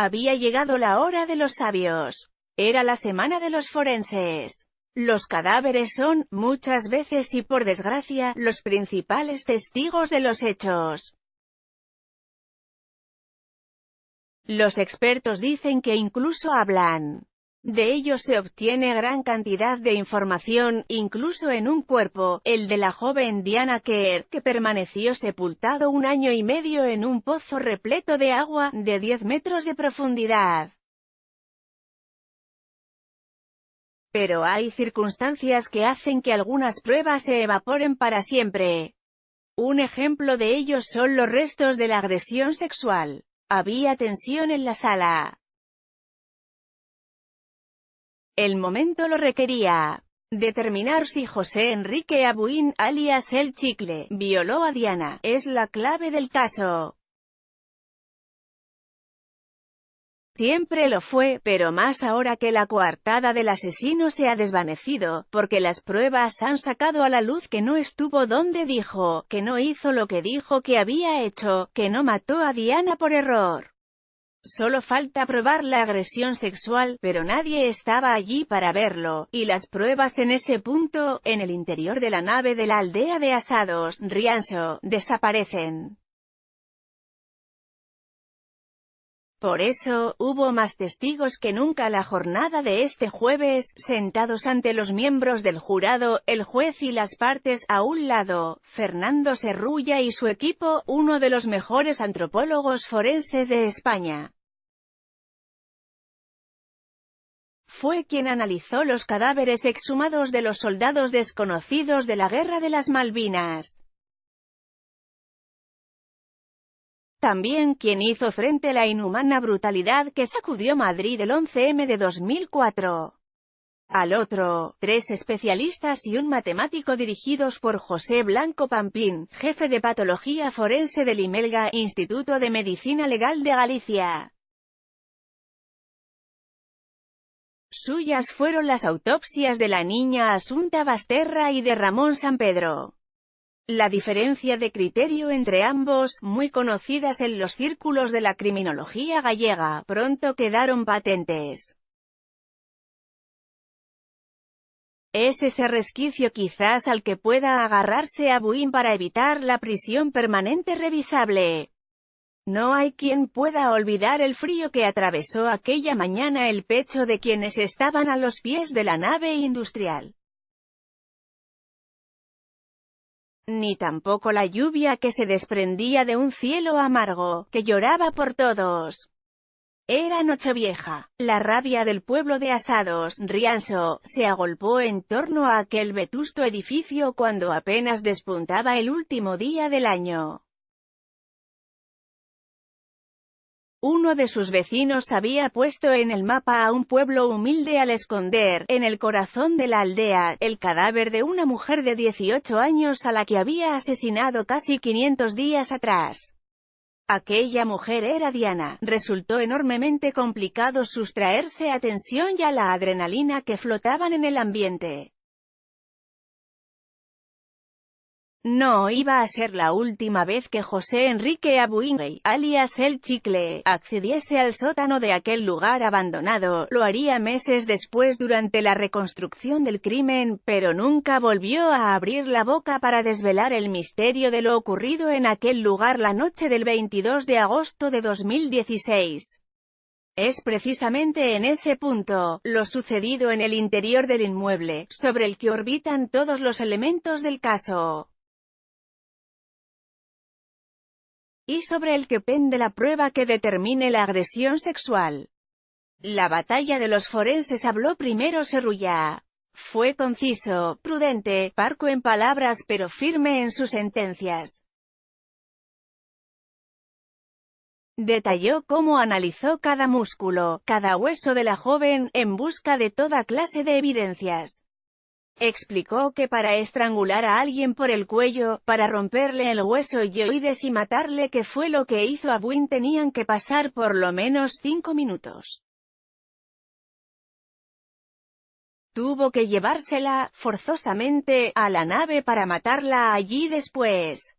Había llegado la hora de los sabios. Era la semana de los forenses. Los cadáveres son, muchas veces y por desgracia, los principales testigos de los hechos. Los expertos dicen que incluso hablan. De ellos se obtiene gran cantidad de información, incluso en un cuerpo, el de la joven Diana Kerr, que permaneció sepultado 1 año y medio en un pozo repleto de agua, de 10 metros de profundidad. Pero hay circunstancias que hacen que algunas pruebas se evaporen para siempre. Un ejemplo de ello son los restos de la agresión sexual. Había tensión en la sala. El momento lo requería. Determinar si José Enrique Abuin, alias El Chicle, violó a Diana, es la clave del caso. Siempre lo fue, pero más ahora que la coartada del asesino se ha desvanecido, porque las pruebas han sacado a la luz que no estuvo donde dijo, que no hizo lo que dijo que había hecho, que no mató a Diana por error. Solo falta probar la agresión sexual, pero nadie estaba allí para verlo, y las pruebas en ese punto, en el interior de la nave de la aldea de Asados, Rianxo, desaparecen. Por eso, hubo más testigos que nunca la jornada de este jueves, sentados ante los miembros del jurado, el juez y las partes. A un lado, Fernando Serrulla y su equipo, uno de los mejores antropólogos forenses de España. Fue quien analizó los cadáveres exhumados de los soldados desconocidos de la Guerra de las Malvinas. También quien hizo frente a la inhumana brutalidad que sacudió Madrid el 11M de 2004. Al otro, 3 especialistas y un matemático dirigidos por José Blanco Pampín, jefe de patología forense del IMELGA, Instituto de Medicina Legal de Galicia. Suyas fueron las autopsias de la niña Asunta Basterra y de Ramón Sampedro. La diferencia de criterio entre ambos, muy conocidas en los círculos de la criminología gallega, pronto quedaron patentes. Es ese resquicio quizás al que pueda agarrarse Abuin para evitar la prisión permanente revisable. No hay quien pueda olvidar el frío que atravesó aquella mañana el pecho de quienes estaban a los pies de la nave industrial. Ni tampoco la lluvia que se desprendía de un cielo amargo, que lloraba por todos. Era Nochevieja. La rabia del pueblo de Asados, Rianxo, se agolpó en torno a aquel vetusto edificio cuando apenas despuntaba el último día del año. Uno de sus vecinos había puesto en el mapa a un pueblo humilde al esconder, en el corazón de la aldea, el cadáver de una mujer de 18 años a la que había asesinado casi 500 días atrás. Aquella mujer era Diana. Resultó enormemente complicado sustraerse a tensión y a la adrenalina que flotaban en el ambiente. No iba a ser la última vez que José Enrique Abuin, alias El Chicle, accediese al sótano de aquel lugar abandonado. Lo haría meses después durante la reconstrucción del crimen, pero nunca volvió a abrir la boca para desvelar el misterio de lo ocurrido en aquel lugar la noche del 22 de agosto de 2016. Es precisamente en ese punto, lo sucedido en el interior del inmueble, sobre el que orbitan todos los elementos del caso. Y sobre el que pende la prueba que determine la agresión sexual. La batalla de los forenses. Habló primero Serrulla. Fue conciso, prudente, parco en palabras pero firme en sus sentencias. Detalló cómo analizó cada músculo, cada hueso de la joven, en busca de toda clase de evidencias. Explicó que para estrangular a alguien por el cuello, para romperle el hueso hioides y matarle, que fue lo que hizo Abuin, tenían que pasar por lo menos 5 minutos. Tuvo que llevársela, forzosamente, a la nave para matarla allí después.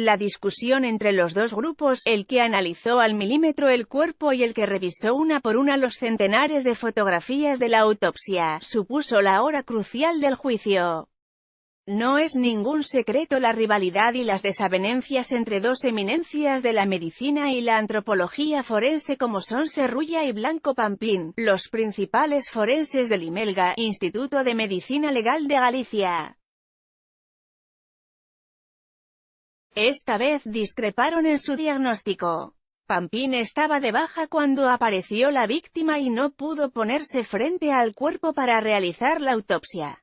La discusión entre los dos grupos, el que analizó al milímetro el cuerpo y el que revisó una por una los centenares de fotografías de la autopsia, supuso la hora crucial del juicio. No es ningún secreto la rivalidad y las desavenencias entre dos eminencias de la medicina y la antropología forense como son Serrulla y Blanco Pampín, los principales forenses del IMELGA, Instituto de Medicina Legal de Galicia. Esta vez discreparon en su diagnóstico. Pampín estaba de baja cuando apareció la víctima y no pudo ponerse frente al cuerpo para realizar la autopsia.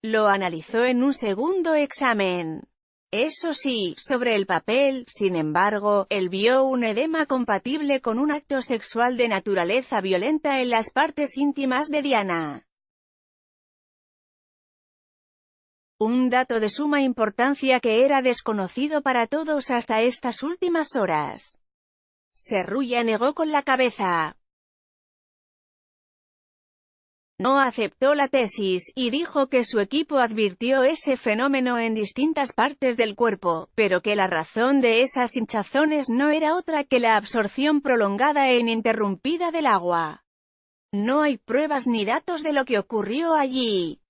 Lo analizó en un segundo examen. Eso sí, sobre el papel, sin embargo, él vio un edema compatible con un acto sexual de naturaleza violenta en las partes íntimas de Diana. Un dato de suma importancia que era desconocido para todos hasta estas últimas horas. Serrulla negó con la cabeza. No aceptó la tesis, y dijo que su equipo advirtió ese fenómeno en distintas partes del cuerpo, pero que la razón de esas hinchazones no era otra que la absorción prolongada e ininterrumpida del agua. No hay pruebas ni datos de lo que ocurrió allí.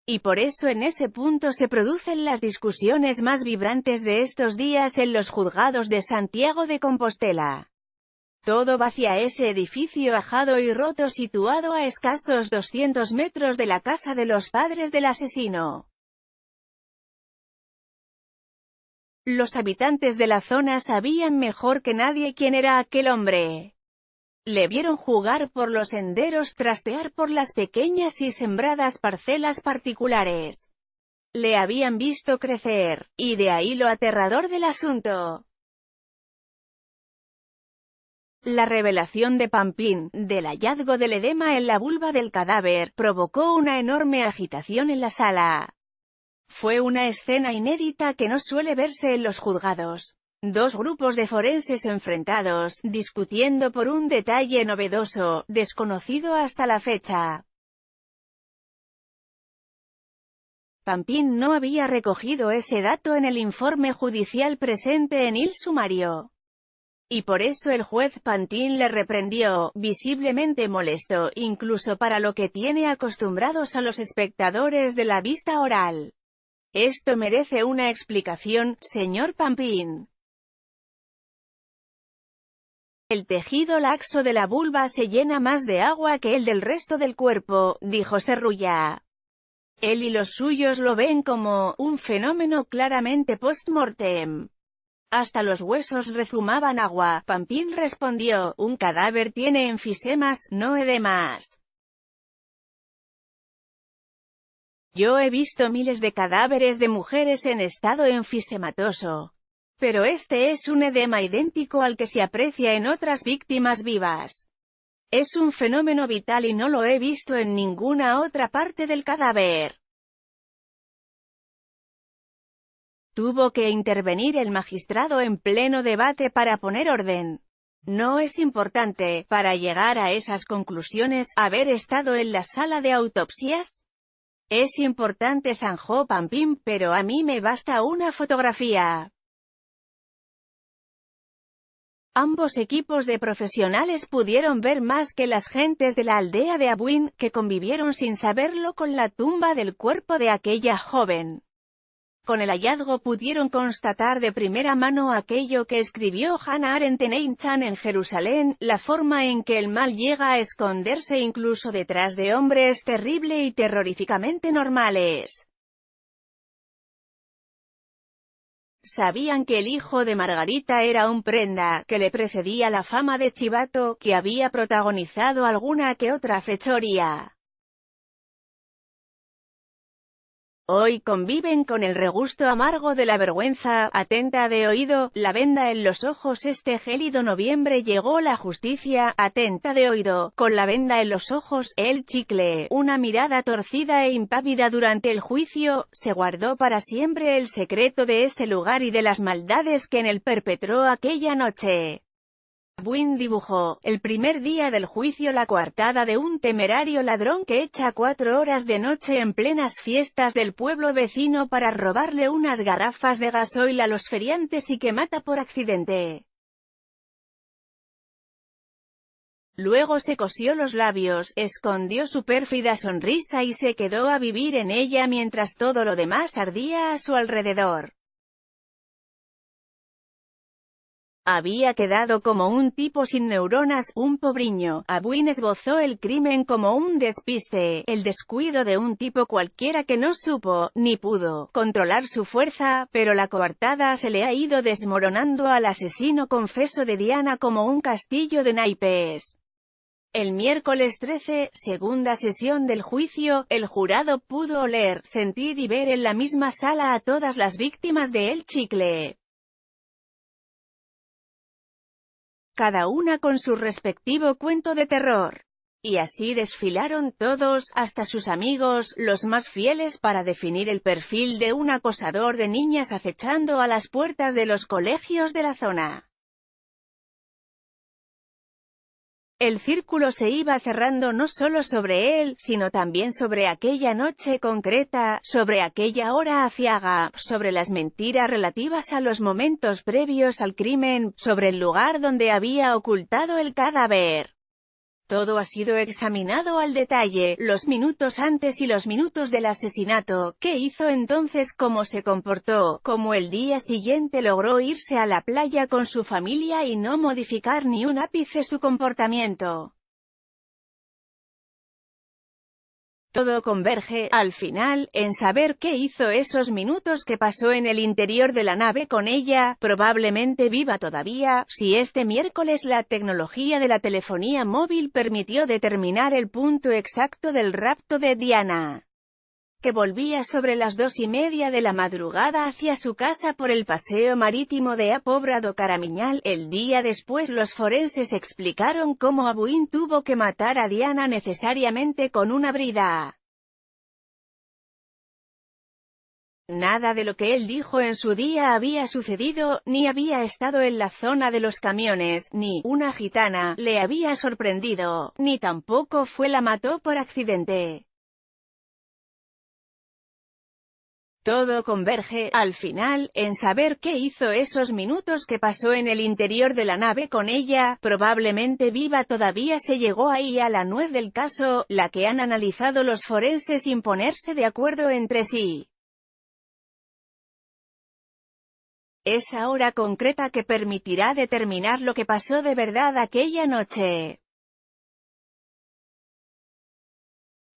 Y por eso en ese punto se producen las discusiones más vibrantes de estos días en los juzgados de Santiago de Compostela. Todo va hacia ese edificio ajado y roto situado a escasos 200 metros de la casa de los padres del asesino. Los habitantes de la zona sabían mejor que nadie quién era aquel hombre. Le vieron jugar por los senderos, trastear por las pequeñas y sembradas parcelas particulares. Le habían visto crecer, y de ahí lo aterrador del asunto. La revelación de Pampín, del hallazgo del edema en la vulva del cadáver, provocó una enorme agitación en la sala. Fue una escena inédita que no suele verse en los juzgados. Dos grupos de forenses enfrentados, discutiendo por un detalle novedoso, desconocido hasta la fecha. Pampín no había recogido ese dato en el informe judicial presente en el sumario. Y por eso el juez Pampín le reprendió, visiblemente molesto, incluso para lo que tiene acostumbrados a los espectadores de la vista oral. Esto merece una explicación, señor Pampín. El tejido laxo de la vulva se llena más de agua que el del resto del cuerpo, dijo Serrulla. Él y los suyos lo ven como un fenómeno claramente post-mortem. Hasta los huesos rezumaban agua. Pampín respondió, un cadáver tiene enfisemas, no edemas. Yo he visto miles de cadáveres de mujeres en estado enfisematoso. Pero este es un edema idéntico al que se aprecia en otras víctimas vivas. Es un fenómeno vital y no lo he visto en ninguna otra parte del cadáver. Tuvo que intervenir el magistrado en pleno debate para poner orden. ¿No es importante, para llegar a esas conclusiones, haber estado en la sala de autopsias? Es importante, zanjó Pampín, pero a mí me basta una fotografía. Ambos equipos de profesionales pudieron ver más que las gentes de la aldea de Abuin, que convivieron sin saberlo con la tumba del cuerpo de aquella joven. Con el hallazgo pudieron constatar de primera mano aquello que escribió Hannah Arendt en Ein Chan en Jerusalén, la forma en que el mal llega a esconderse incluso detrás de hombres terrible y terroríficamente normales. Sabían que el hijo de Margarita era un prenda, que le precedía la fama de chivato, que había protagonizado alguna que otra fechoría. Hoy conviven con el regusto amargo de la vergüenza. Atenta de oído, la venda en los ojos. Este gélido noviembre llegó la justicia, atenta de oído, con la venda en los ojos, el chicle, una mirada torcida e impávida durante el juicio, se guardó para siempre el secreto de ese lugar y de las maldades que en él perpetró aquella noche. Abuin dibujó, el primer día del juicio, la coartada de un temerario ladrón que echa 4 horas de noche en plenas fiestas del pueblo vecino para robarle unas garrafas de gasoil a los feriantes y que mata por accidente. Luego se cosió los labios, escondió su pérfida sonrisa y se quedó a vivir en ella mientras todo lo demás ardía a su alrededor. Había quedado como un tipo sin neuronas, un pobriño. Abuin esbozó el crimen como un despiste, el descuido de un tipo cualquiera que no supo, ni pudo, controlar su fuerza, pero la coartada se le ha ido desmoronando al asesino confeso de Diana como un castillo de naipes. El miércoles 13, segunda sesión del juicio, el jurado pudo oler, sentir y ver en la misma sala a todas las víctimas de El Chicle. Cada una con su respectivo cuento de terror. Y así desfilaron todos, hasta sus amigos, los más fieles, para definir el perfil de un acosador de niñas acechando a las puertas de los colegios de la zona. El círculo se iba cerrando no solo sobre él, sino también sobre aquella noche concreta, sobre aquella hora aciaga, sobre las mentiras relativas a los momentos previos al crimen, sobre el lugar donde había ocultado el cadáver. Todo ha sido examinado al detalle, los minutos antes y los minutos del asesinato, qué hizo entonces, cómo se comportó, cómo el día siguiente logró irse a la playa con su familia y no modificar ni un ápice su comportamiento. Todo converge, al final, en saber qué hizo esos minutos que pasó en el interior de la nave con ella, probablemente viva todavía, si este miércoles la tecnología de la telefonía móvil permitió determinar el punto exacto del rapto de Diana, que volvía sobre las 2:30 de la madrugada hacia su casa por el paseo marítimo de A Pobra do Caramiñal. El día después los forenses explicaron cómo Abuin tuvo que matar a Diana necesariamente con una brida. Nada de lo que él dijo en su día había sucedido, ni había estado en la zona de los camiones, ni una gitana le había sorprendido, ni tampoco fue la mató por accidente. Todo converge, al final, en saber qué hizo esos minutos que pasó en el interior de la nave con ella, probablemente viva todavía. Se llegó ahí a la nuez del caso, la que han analizado los forenses sin ponerse de acuerdo entre sí. Esa hora concreta que permitirá determinar lo que pasó de verdad aquella noche.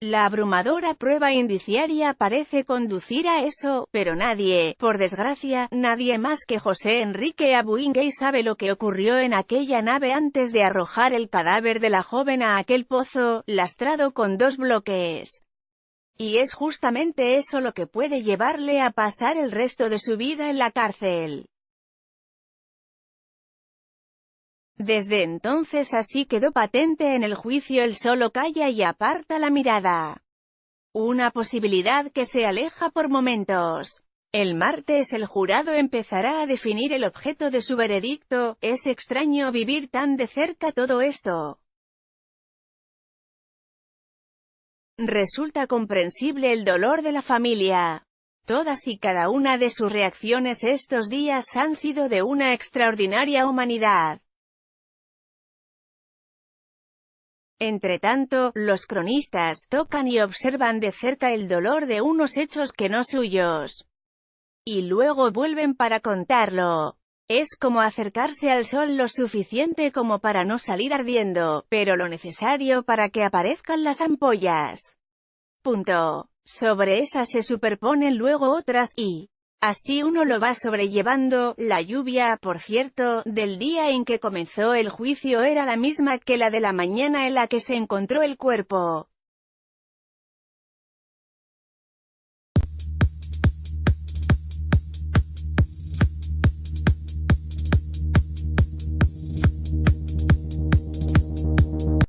La abrumadora prueba indiciaria parece conducir a eso, pero nadie, por desgracia, nadie más que José Enrique Abuin Gay sabe lo que ocurrió en aquella nave antes de arrojar el cadáver de la joven a aquel pozo, lastrado con 2 bloques. Y es justamente eso lo que puede llevarle a pasar el resto de su vida en la cárcel. Desde entonces así quedó patente en el juicio, él solo calla y aparta la mirada. Una posibilidad que se aleja por momentos. El martes el jurado empezará a definir el objeto de su veredicto. Es extraño vivir tan de cerca todo esto. Resulta comprensible el dolor de la familia. Todas y cada una de sus reacciones estos días han sido de una extraordinaria humanidad. Entretanto, los cronistas tocan y observan de cerca el dolor de unos hechos que no suyos. Y luego vuelven para contarlo. Es como acercarse al sol lo suficiente como para no salir ardiendo, pero lo necesario para que aparezcan las ampollas. Punto. Sobre esas se superponen luego otras, y así uno lo va sobrellevando. La lluvia, por cierto, del día en que comenzó el juicio era la misma que la de la mañana en la que se encontró el cuerpo.